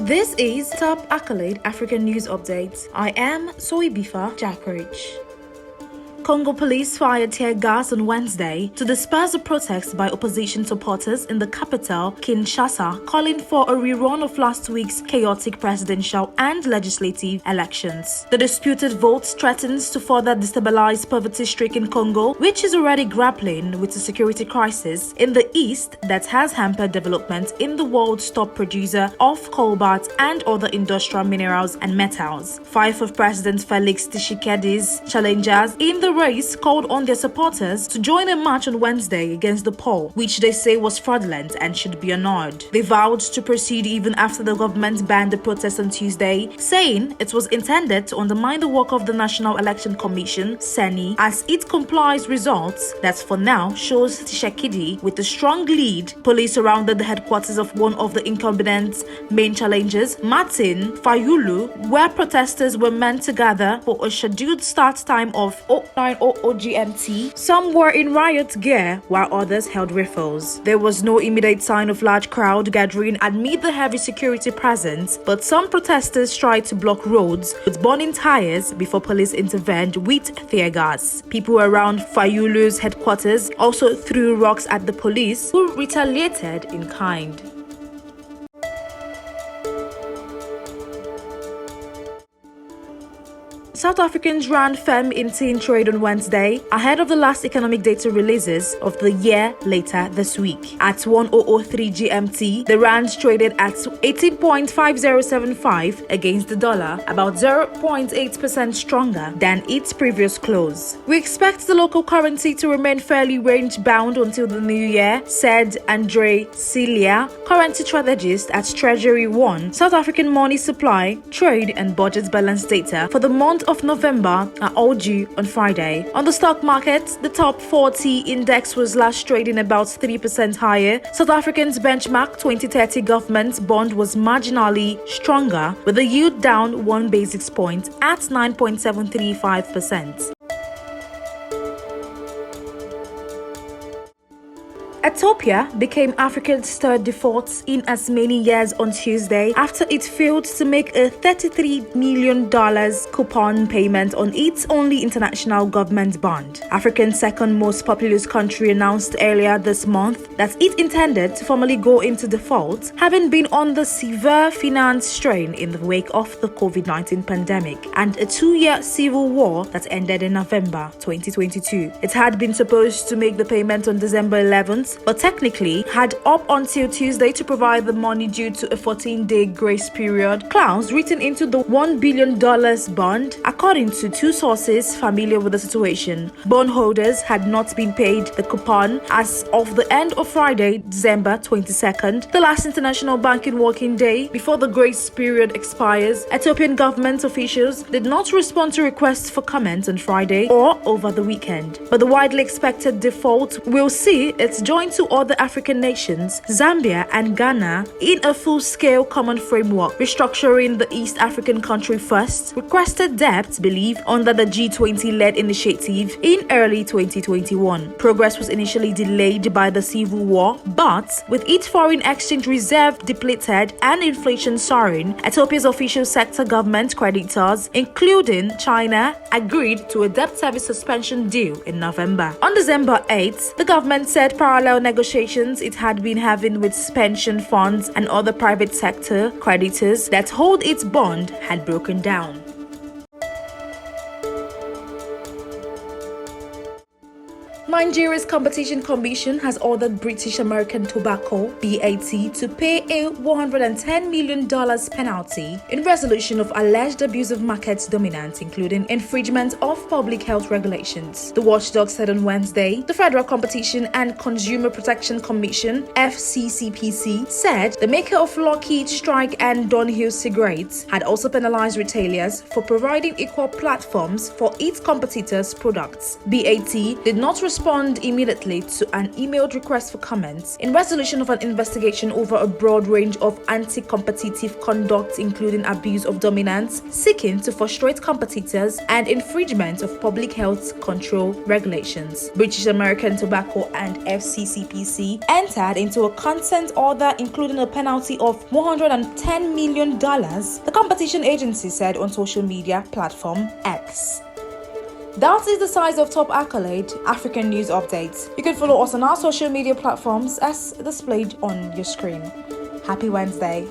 This is Top Accolade African News Updates. I am Soibifa Jackridge. Congo police fired tear gas on Wednesday to disperse the protests by opposition supporters in the capital, Kinshasa, calling for a rerun of last week's chaotic presidential and legislative elections. The disputed vote threatens to further destabilize poverty-stricken Congo, which is already grappling with a security crisis in the east that has hampered development in the world's top producer of cobalt and other industrial minerals and metals. Five of President Felix Tshisekedi's challengers in the race called on their supporters to join a march on Wednesday against the poll, which they say was fraudulent and should be annulled. They vowed to proceed even after the government banned the protest on Tuesday, saying it was intended to undermine the work of the National Election Commission, (CENI), as it complies results that for now shows Tshisekedi with a strong lead. Police surrounded the headquarters of one of the incumbent's main challengers, Martin Fayulu, where protesters were meant to gather for a scheduled start time of 09:00 GMT. Some were in riot gear while others held rifles. There was no immediate sign of large crowd gathering amid the heavy security presence, but some protesters tried to block roads with burning tires before police intervened with tear gas. People around Fayulu's headquarters also threw rocks at the police, who retaliated in kind. South Africans ran firm in teen trade on Wednesday, ahead of the last economic data releases of the year later this week. At 10:03 GMT, the rand traded at 18.5075 against the dollar, about 0.8% stronger than its previous close. We expect the local currency to remain fairly range-bound until the new year, said Andre Cilia, currency strategist at Treasury One. South African money supply, trade and budget balance data for the month of November are all due on Friday. On the stock market, the top 40 index was last trading about 3% higher. South Africa's benchmark 2030 government bond was marginally stronger, with the yield down 1 basis point at 9.735%. Ethiopia became Africa's third default in as many years on Tuesday after it failed to make a $33 million coupon payment on its only international government bond. Africa's second most populous country announced earlier this month that it intended to formally go into default, having been under severe finance strain in the wake of the COVID-19 pandemic and a 2-year civil war that ended in November 2022. It had been supposed to make the payment on December 11th, but technically had up until Tuesday to provide the money due to a 14-day grace period clause written into the $1 billion bond, according to two sources familiar with the situation. Bondholders had not been paid the coupon as of the end of Friday, December 22nd, the last international banking working day before the grace period expires. Ethiopian government officials did not respond to requests for comment on Friday or over the weekend, but the widely expected default will see its joined to other African nations, Zambia and Ghana, in a full-scale common framework, restructuring the East African country first, requested debt relief under the G20-led initiative in early 2021. Progress was initially delayed by the civil war, but with its foreign exchange reserve depleted and inflation soaring, Ethiopia's official sector government creditors, including China, agreed to a debt service suspension deal in November. On December 8th, the government said parallel negotiations it had been having with pension funds and other private sector creditors that hold its bond had broken down. Nigeria's Competition Commission has ordered British American Tobacco (BAT) to pay a $110 million penalty in resolution of alleged abuse of market dominance, including infringement of public health regulations. The watchdog said on Wednesday the Federal Competition and Consumer Protection Commission (FCCPC) said the maker of Lockheed Strike and Dunhill cigarettes had also penalized retailers for providing equal platforms for its competitors' products. BAT did not respond respond immediately to an emailed request for comments in resolution of an investigation over a broad range of anti-competitive conduct, including abuse of dominance, seeking to frustrate competitors, and infringement of public health control regulations. British American Tobacco and FCCPC entered into a consent order including a penalty of $110 million, the competition agency said on social media platform X. That is the size of top accolade African news updates. You can follow us on our social media platforms as displayed on your screen. Happy Wednesday.